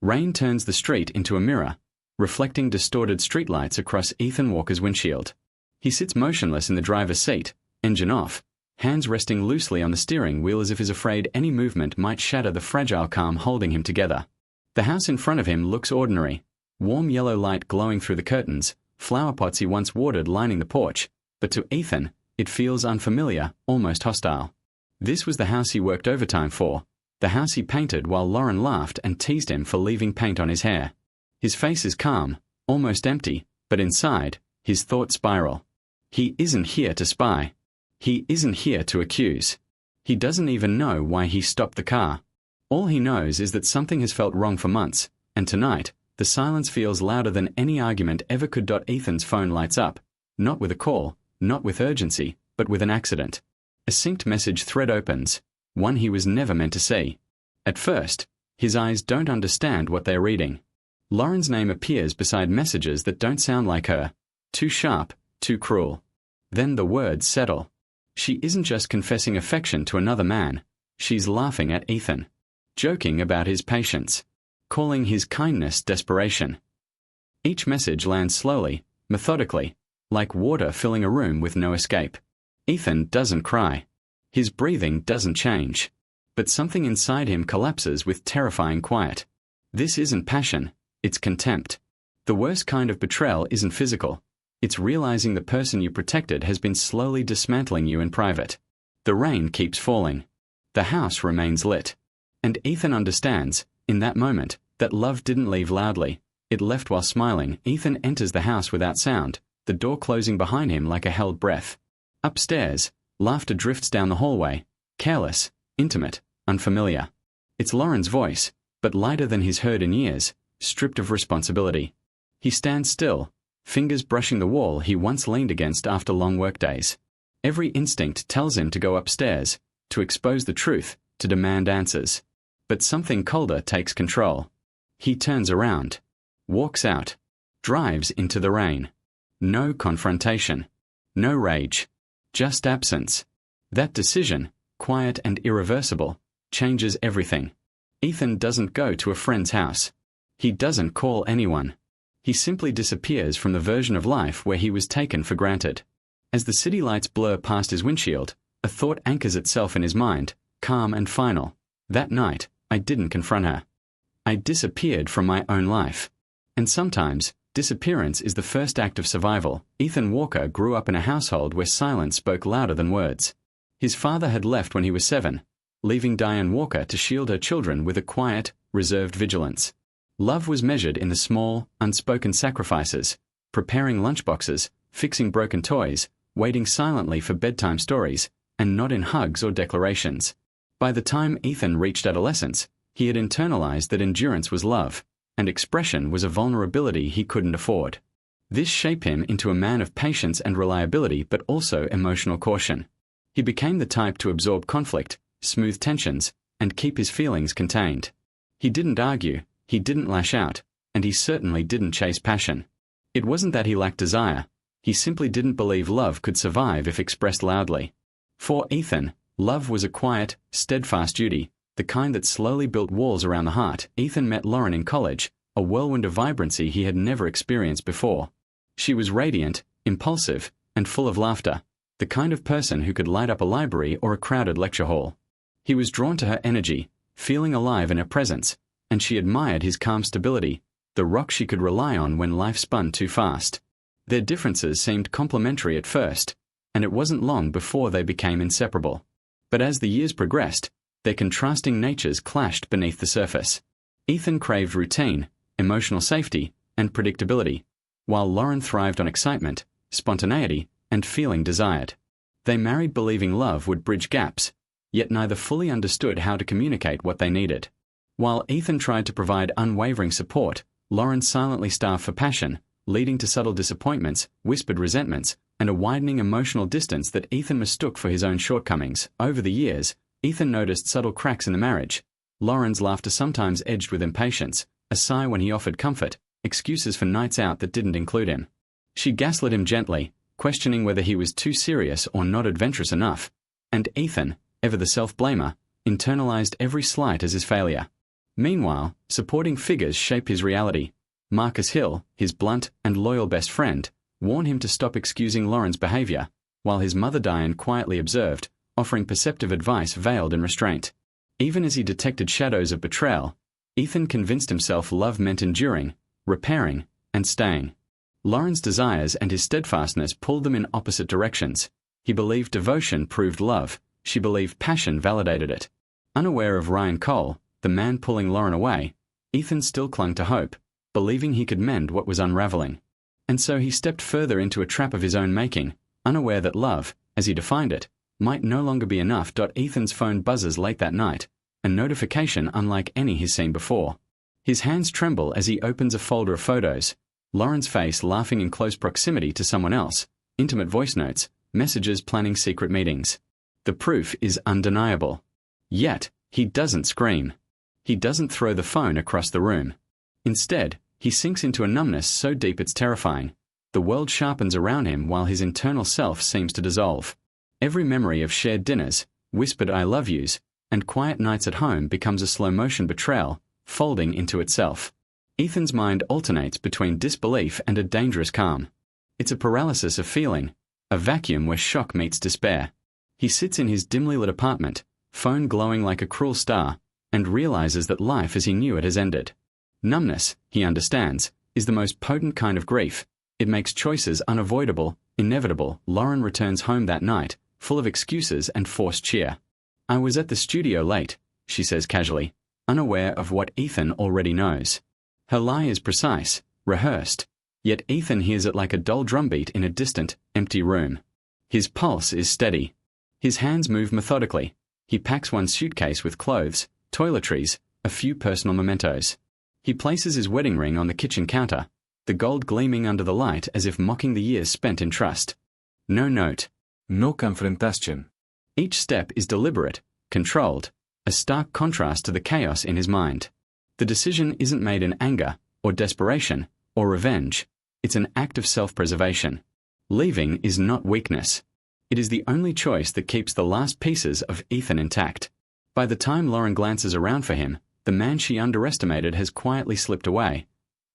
Rain turns the street into a mirror, reflecting distorted streetlights across Ethan Walker's windshield. He sits motionless in the driver's seat, engine off, hands resting loosely on the steering wheel as if he's afraid any movement might shatter the fragile calm holding him together. The house in front of him looks ordinary, warm yellow light glowing through the curtains, flower pots he once watered lining the porch, but to Ethan, it feels unfamiliar, almost hostile. This was the house he worked overtime for, the house he painted while Lauren laughed and teased him for leaving paint on his hair. His face is calm, almost empty, but inside, his thoughts spiral. He isn't here to spy. He isn't here to accuse. He doesn't even know why he stopped the car. All he knows is that something has felt wrong for months, and tonight, the silence feels louder than any argument ever could. Ethan's phone lights up, not with a call, not with urgency, but with an accident. A synced message thread opens, one he was never meant to see. At first, his eyes don't understand what they're reading. Lauren's name appears beside messages that don't sound like her, too sharp, too cruel. Then the words settle. She isn't just confessing affection to another man, she's laughing at Ethan, joking about his patience, calling his kindness desperation. Each message lands slowly, methodically, like water filling a room with no escape. Ethan doesn't cry. His breathing doesn't change. But something inside him collapses with terrifying quiet. This isn't passion, it's contempt. The worst kind of betrayal isn't physical. It's realizing the person you protected has been slowly dismantling you in private. The rain keeps falling. The house remains lit. And Ethan understands, in that moment, that love didn't leave loudly. It left while smiling. Ethan enters the house without sound, the door closing behind him like a held breath. Upstairs, laughter drifts down the hallway, careless, intimate, unfamiliar. It's Lauren's voice, but lighter than he's heard in years, stripped of responsibility. He stands still, fingers brushing the wall he once leaned against after long workdays. Every instinct tells him to go upstairs, to expose the truth, to demand answers. But something colder takes control. He turns around, walks out, drives into the rain. No confrontation. No rage. Just absence. That decision, quiet and irreversible, changes everything. Ethan doesn't go to a friend's house. He doesn't call anyone. He simply disappears from the version of life where he was taken for granted. As the city lights blur past his windshield, a thought anchors itself in his mind, calm and final. That night, I didn't confront her. I disappeared from my own life. And sometimes, disappearance is the first act of survival. Ethan Walker grew up in a household where silence spoke louder than words. His father had left when he was 7, leaving Diane Walker to shield her children with a quiet, reserved vigilance. Love was measured in the small, unspoken sacrifices, preparing lunchboxes, fixing broken toys, waiting silently for bedtime stories, and not in hugs or declarations. By the time Ethan reached adolescence, he had internalized that endurance was love, and expression was a vulnerability he couldn't afford. This shaped him into a man of patience and reliability, but also emotional caution. He became the type to absorb conflict, smooth tensions, and keep his feelings contained. He didn't argue, he didn't lash out, and he certainly didn't chase passion. It wasn't that he lacked desire, he simply didn't believe love could survive if expressed loudly. For Ethan, love was a quiet, steadfast duty, the kind that slowly built walls around the heart. Ethan met Lauren in college, a whirlwind of vibrancy he had never experienced before. She was radiant, impulsive, and full of laughter, the kind of person who could light up a library or a crowded lecture hall. He was drawn to her energy, feeling alive in her presence, and she admired his calm stability, the rock she could rely on when life spun too fast. Their differences seemed complementary at first, and it wasn't long before they became inseparable. But as the years progressed, their contrasting natures clashed beneath the surface. Ethan craved routine, emotional safety, and predictability, while Lauren thrived on excitement, spontaneity, and feeling desired. They married believing love would bridge gaps, yet neither fully understood how to communicate what they needed. While Ethan tried to provide unwavering support, Lauren silently starved for passion, leading to subtle disappointments, whispered resentments, and a widening emotional distance that Ethan mistook for his own shortcomings. Over the years, Ethan noticed subtle cracks in the marriage. Lauren's laughter sometimes edged with impatience, a sigh when he offered comfort, excuses for nights out that didn't include him. She gaslit him gently, questioning whether he was too serious or not adventurous enough. And Ethan, ever the self-blamer, internalized every slight as his failure. Meanwhile, supporting figures shape his reality. Marcus Hill, his blunt and loyal best friend, warn him to stop excusing Lauren's behavior, while his mother Diane quietly observed, offering perceptive advice veiled in restraint. Even as he detected shadows of betrayal, Ethan convinced himself love meant enduring, repairing, and staying. Lauren's desires and his steadfastness pulled them in opposite directions. He believed devotion proved love, she believed passion validated it. Unaware of Ryan Cole, the man pulling Lauren away, Ethan still clung to hope, believing he could mend what was unraveling. And so he stepped further into a trap of his own making, unaware that love, as he defined it, might no longer be enough. Ethan's phone buzzes late that night, a notification unlike any he's seen before. His hands tremble as he opens a folder of photos, Lauren's face laughing in close proximity to someone else, intimate voice notes, messages planning secret meetings. The proof is undeniable. Yet, he doesn't scream. He doesn't throw the phone across the room. Instead, he sinks into a numbness so deep it's terrifying. The world sharpens around him while his internal self seems to dissolve. Every memory of shared dinners, whispered I love yous, and quiet nights at home becomes a slow-motion betrayal, folding into itself. Ethan's mind alternates between disbelief and a dangerous calm. It's a paralysis of feeling, a vacuum where shock meets despair. He sits in his dimly lit apartment, phone glowing like a cruel star, and realizes that life as he knew it has ended. Numbness, he understands, is the most potent kind of grief. It makes choices unavoidable, inevitable. Lauren returns home that night, full of excuses and forced cheer. I was at the studio late, she says casually, unaware of what Ethan already knows. Her lie is precise, rehearsed, yet Ethan hears it like a dull drumbeat in a distant, empty room. His pulse is steady. His hands move methodically. He packs one suitcase with clothes, toiletries, a few personal mementos. He places his wedding ring on the kitchen counter, the gold gleaming under the light as if mocking the years spent in trust. No note. No confrontation. Each step is deliberate, controlled, a stark contrast to the chaos in his mind. The decision isn't made in anger, or desperation, or revenge. It's an act of self-preservation. Leaving is not weakness. It is the only choice that keeps the last pieces of Ethan intact. By the time Lauren glances around for him, the man she underestimated has quietly slipped away.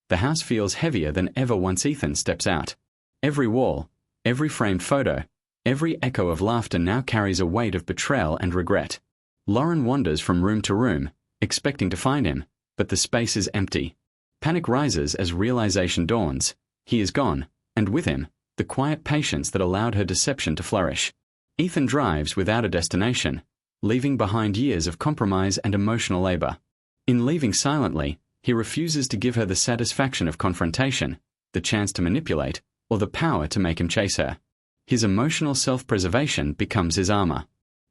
The house feels heavier than ever once Ethan steps out. Every wall, every framed photo, every echo of laughter now carries a weight of betrayal and regret. Lauren wanders from room to room, expecting to find him, but the space is empty. Panic rises as realization dawns. He is gone, and with him, the quiet patience that allowed her deception to flourish. Ethan drives without a destination, leaving behind years of compromise and emotional labor. In leaving silently, he refuses to give her the satisfaction of confrontation, the chance to manipulate, or the power to make him chase her. His emotional self-preservation becomes his armor.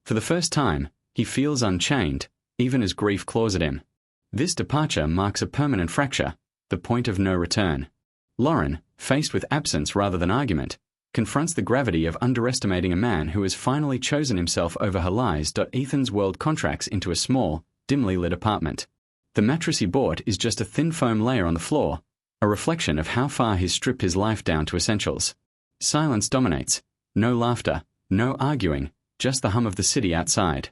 For the first time, he feels unchained, even as grief claws at him. This departure marks a permanent fracture, the point of no return. Lauren, faced with absence rather than argument, confronts the gravity of underestimating a man who has finally chosen himself over her lies. Ethan's world contracts into a small, dimly lit apartment. The mattress he bought is just a thin foam layer on the floor, a reflection of how far he's stripped his life down to essentials. Silence dominates. No laughter, no arguing, just the hum of the city outside.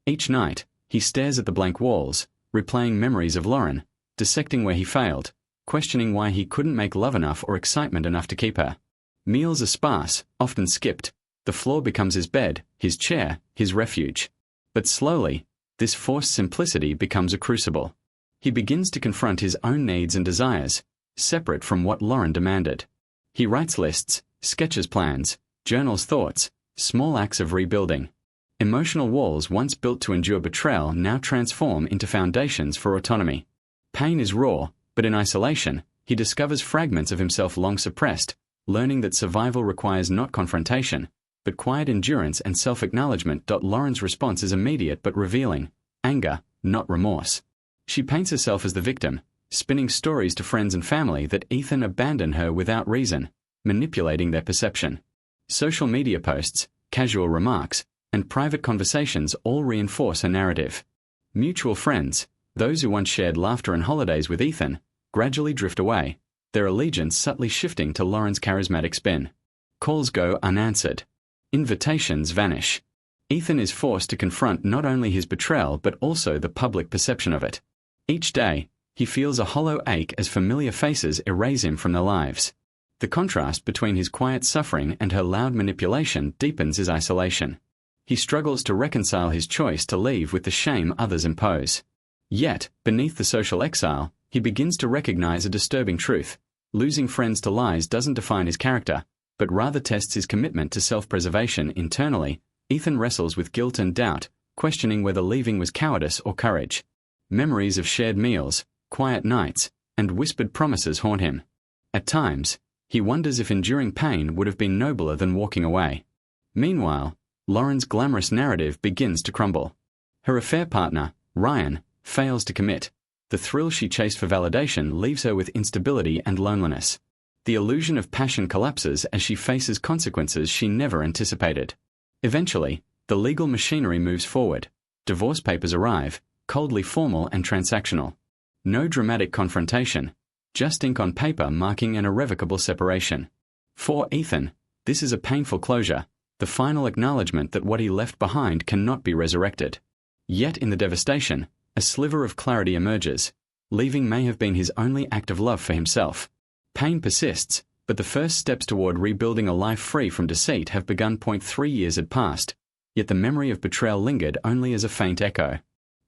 Each night, he stares at the blank walls, replaying memories of Lauren, dissecting where he failed, questioning why he couldn't make love enough or excitement enough to keep her. Meals are sparse, often skipped. The floor becomes his bed, his chair, his refuge. But slowly, this forced simplicity becomes a crucible. He begins to confront his own needs and desires, separate from what Lauren demanded. He writes lists, sketches plans, journals thoughts, small acts of rebuilding. Emotional walls once built to endure betrayal now transform into foundations for autonomy. Pain is raw, but in isolation, he discovers fragments of himself long suppressed, learning that survival requires not confrontation, but quiet endurance and self-acknowledgement. Lauren's response is immediate but revealing: anger, not remorse. She paints herself as the victim, spinning stories to friends and family that Ethan abandoned her without reason, manipulating their perception. Social media posts, casual remarks, and private conversations all reinforce her narrative. Mutual friends, those who once shared laughter and holidays with Ethan, gradually drift away, their allegiance subtly shifting to Lauren's charismatic spin. Calls go unanswered. Invitations vanish. Ethan is forced to confront not only his betrayal but also the public perception of it. Each day, he feels a hollow ache as familiar faces erase him from their lives. The contrast between his quiet suffering and her loud manipulation deepens his isolation. He struggles to reconcile his choice to leave with the shame others impose. Yet, beneath the social exile, he begins to recognize a disturbing truth. Losing friends to lies doesn't define his character, but rather tests his commitment to self-preservation internally. Ethan wrestles with guilt and doubt, questioning whether leaving was cowardice or courage. Memories of shared meals, quiet nights, and whispered promises haunt him. At times, he wonders if enduring pain would have been nobler than walking away. Meanwhile, Lauren's glamorous narrative begins to crumble. Her affair partner, Ryan, fails to commit. The thrill she chased for validation leaves her with instability and loneliness. The illusion of passion collapses as she faces consequences she never anticipated. Eventually, the legal machinery moves forward. Divorce papers arrive, coldly formal and transactional. No dramatic confrontation, just ink on paper marking an irrevocable separation. For Ethan, this is a painful closure, the final acknowledgement that what he left behind cannot be resurrected. Yet in the devastation, a sliver of clarity emerges. Leaving may have been his only act of love for himself. Pain persists, but the first steps toward rebuilding a life free from deceit have begun. 3 years had passed, yet the memory of betrayal lingered only as a faint echo.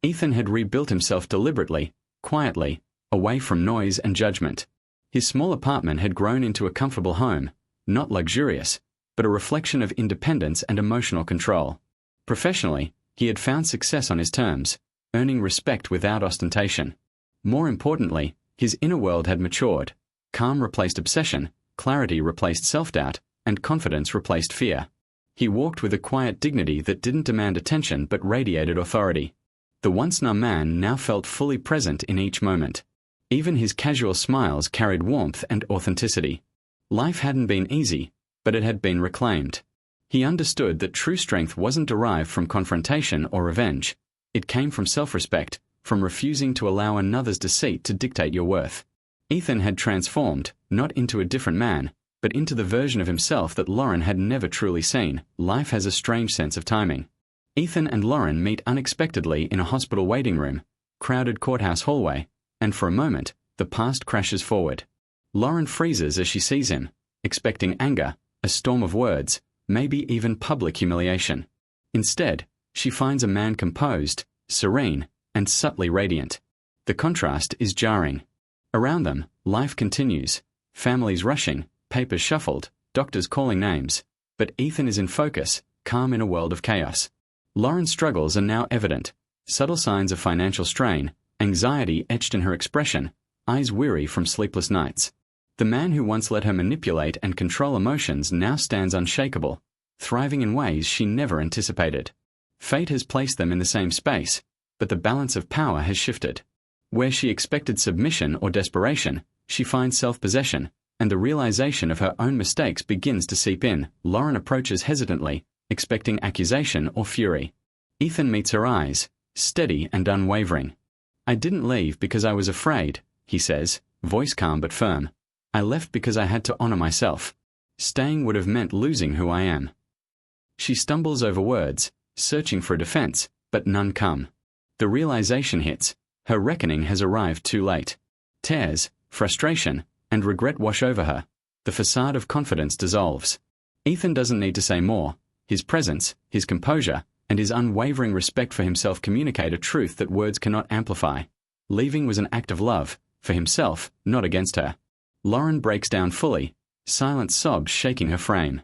Ethan had rebuilt himself deliberately, quietly, away from noise and judgment. His small apartment had grown into a comfortable home, not luxurious, but a reflection of independence and emotional control. Professionally, he had found success on his terms, earning respect without ostentation. More importantly, his inner world had matured. Calm replaced obsession, clarity replaced self-doubt, and confidence replaced fear. He walked with a quiet dignity that didn't demand attention but radiated authority. The once numb man now felt fully present in each moment. Even his casual smiles carried warmth and authenticity. Life hadn't been easy, but it had been reclaimed. He understood that true strength wasn't derived from confrontation or revenge. It came from self-respect, from refusing to allow another's deceit to dictate your worth. Ethan had transformed, not into a different man, but into the version of himself that Lauren had never truly seen. Life has a strange sense of timing. Ethan and Lauren meet unexpectedly in a hospital waiting room, crowded courthouse hallway, and for a moment, the past crashes forward. Lauren freezes as she sees him, expecting anger, a storm of words, maybe even public humiliation. Instead, she finds a man composed, serene, and subtly radiant. The contrast is jarring. Around them, life continues, families rushing, papers shuffled, doctors calling names, but Ethan is in focus, calm in a world of chaos. Lauren's struggles are now evident, subtle signs of financial strain, anxiety etched in her expression, eyes weary from sleepless nights. The man who once let her manipulate and control emotions now stands unshakable, thriving in ways she never anticipated. Fate has placed them in the same space, but the balance of power has shifted. Where she expected submission or desperation, she finds self-possession, and the realization of her own mistakes begins to seep in. Lauren approaches hesitantly, expecting accusation or fury. Ethan meets her eyes, steady and unwavering. "I didn't leave because I was afraid," he says, voice calm but firm. "I left because I had to honor myself. Staying would have meant losing who I am." She stumbles over words, searching for a defense, but none come. The realization hits. Her reckoning has arrived too late. Tears, frustration, and regret wash over her. The facade of confidence dissolves. Ethan doesn't need to say more. His presence, his composure, and his unwavering respect for himself communicate a truth that words cannot amplify. Leaving was an act of love, for himself, not against her. Lauren breaks down fully, silent sobs shaking her frame.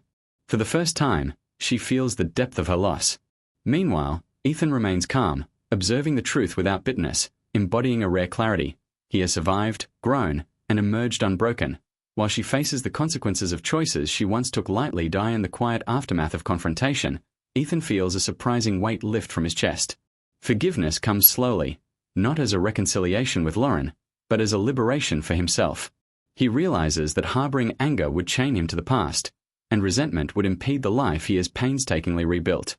For the first time, she feels the depth of her loss. Meanwhile, Ethan remains calm, observing the truth without bitterness, embodying a rare clarity. He has survived, grown, and emerged unbroken, while she faces the consequences of choices she once took lightly die in the quiet aftermath of confrontation. Ethan feels a surprising weight lift from his chest. Forgiveness comes slowly, not as a reconciliation with Lauren, but as a liberation for himself. He realizes that harboring anger would chain him to the past, and resentment would impede the life he has painstakingly rebuilt.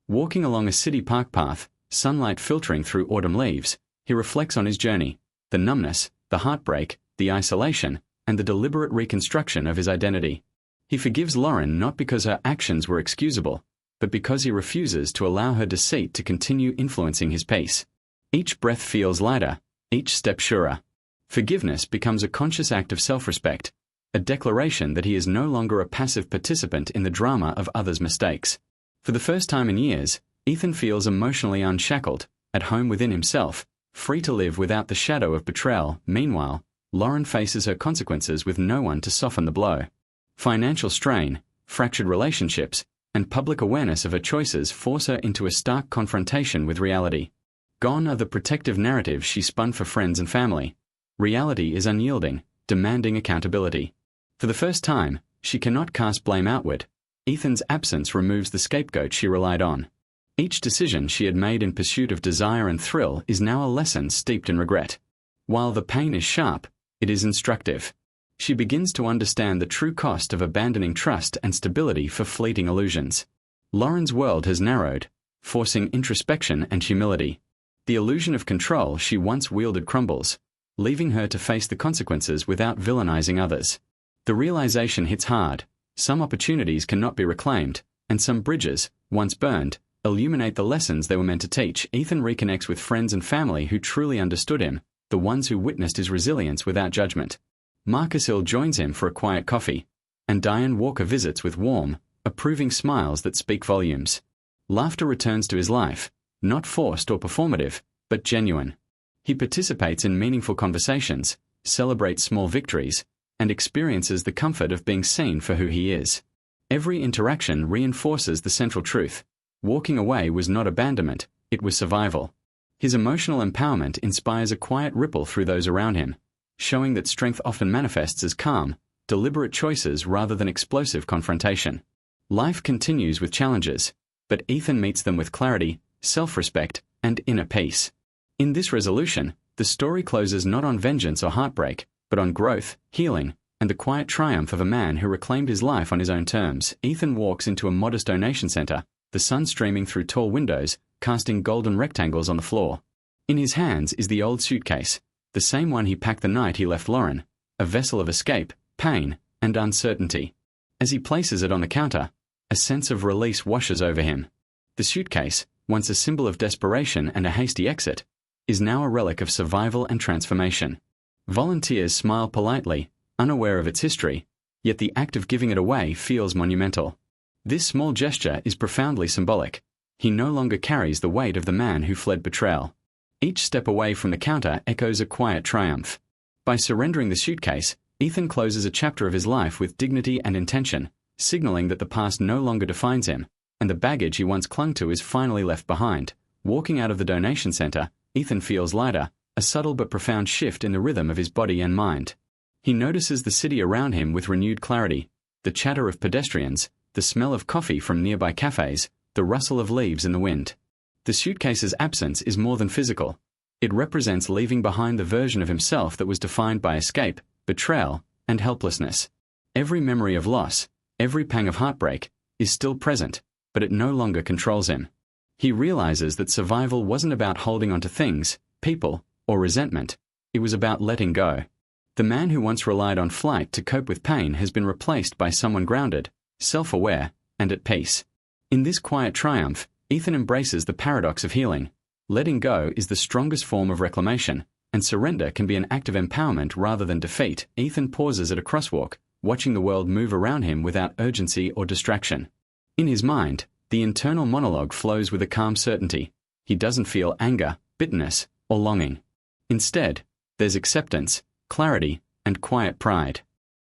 Walking along a city park path, sunlight filtering through autumn leaves, he reflects on his journey, the numbness, the heartbreak, the isolation, and the deliberate reconstruction of his identity. He forgives Lauren not because her actions were excusable, but because he refuses to allow her deceit to continue influencing his pace. Each breath feels lighter, each step surer. Forgiveness becomes a conscious act of self-respect, a declaration that he is no longer a passive participant in the drama of others' mistakes. For the first time in years, Ethan feels emotionally unshackled, at home within himself, free to live without the shadow of betrayal. Meanwhile, Lauren faces her consequences with no one to soften the blow. Financial strain, fractured relationships, and public awareness of her choices force her into a stark confrontation with reality. Gone are the protective narratives she spun for friends and family. Reality is unyielding, demanding accountability. For the first time, she cannot cast blame outward. Ethan's absence removes the scapegoat she relied on. Each decision she had made in pursuit of desire and thrill is now a lesson steeped in regret. While the pain is sharp, it is instructive. She begins to understand the true cost of abandoning trust and stability for fleeting illusions. Lauren's world has narrowed, forcing introspection and humility. The illusion of control she once wielded crumbles, leaving her to face the consequences without villainizing others. The realization hits hard. Some opportunities cannot be reclaimed, and some bridges, once burned, illuminate the lessons they were meant to teach. Ethan reconnects with friends and family who truly understood him, the ones who witnessed his resilience without judgment. Marcus Hill joins him for a quiet coffee, and Diane Walker visits with warm, approving smiles that speak volumes. Laughter returns to his life, not forced or performative, but genuine. He participates in meaningful conversations, celebrates small victories, and experiences the comfort of being seen for who he is. Every interaction reinforces the central truth. Walking away was not abandonment, it was survival. His emotional empowerment inspires a quiet ripple through those around him, showing that strength often manifests as calm, deliberate choices rather than explosive confrontation. Life continues with challenges, but Ethan meets them with clarity, self-respect, and inner peace. In this resolution, the story closes not on vengeance or heartbreak, but on growth, healing, and the quiet triumph of a man who reclaimed his life on his own terms. Ethan walks into a modest donation center, the sun streaming through tall windows, casting golden rectangles on the floor. In his hands is the old suitcase, the same one he packed the night he left Lauren, a vessel of escape, pain, and uncertainty. As he places it on the counter, a sense of release washes over him. The suitcase, once a symbol of desperation and a hasty exit, is now a relic of survival and transformation. Volunteers smile politely, unaware of its history, yet the act of giving it away feels monumental. This small gesture is profoundly symbolic. He no longer carries the weight of the man who fled betrayal. Each step away from the counter echoes a quiet triumph. By surrendering the suitcase, Ethan closes a chapter of his life with dignity and intention, signaling that the past no longer defines him, and the baggage he once clung to is finally left behind. Walking out of the donation center, Ethan feels lighter, a subtle but profound shift in the rhythm of his body and mind. He notices the city around him with renewed clarity, the chatter of pedestrians, the smell of coffee from nearby cafes, the rustle of leaves in the wind. The suitcase's absence is more than physical. It represents leaving behind the version of himself that was defined by escape, betrayal, and helplessness. Every memory of loss, every pang of heartbreak, is still present, but it no longer controls him. He realizes that survival wasn't about holding on to things, people, or resentment. It was about letting go. The man who once relied on flight to cope with pain has been replaced by someone grounded, self-aware, and at peace. In this quiet triumph, Ethan embraces the paradox of healing. Letting go is the strongest form of reclamation, and surrender can be an act of empowerment rather than defeat. Ethan pauses at a crosswalk, watching the world move around him without urgency or distraction. In his mind, the internal monologue flows with a calm certainty. He doesn't feel anger, bitterness, or longing. Instead, there's acceptance, clarity, and quiet pride.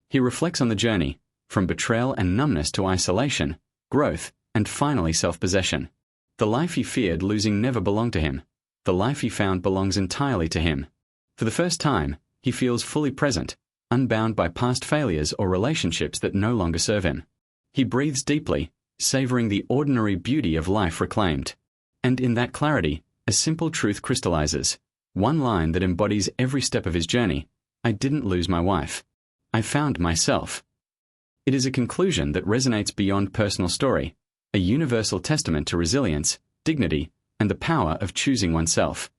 He reflects on the journey, from betrayal and numbness to isolation, growth, and finally self-possession. The life he feared losing never belonged to him. The life he found belongs entirely to him. For the first time, he feels fully present, unbound by past failures or relationships that no longer serve him. He breathes deeply, savoring the ordinary beauty of life reclaimed. And in that clarity, a simple truth crystallizes. One line that embodies every step of his journey: I didn't lose my wife. I found myself. It is a conclusion that resonates beyond personal story, a universal testament to resilience, dignity, and the power of choosing oneself.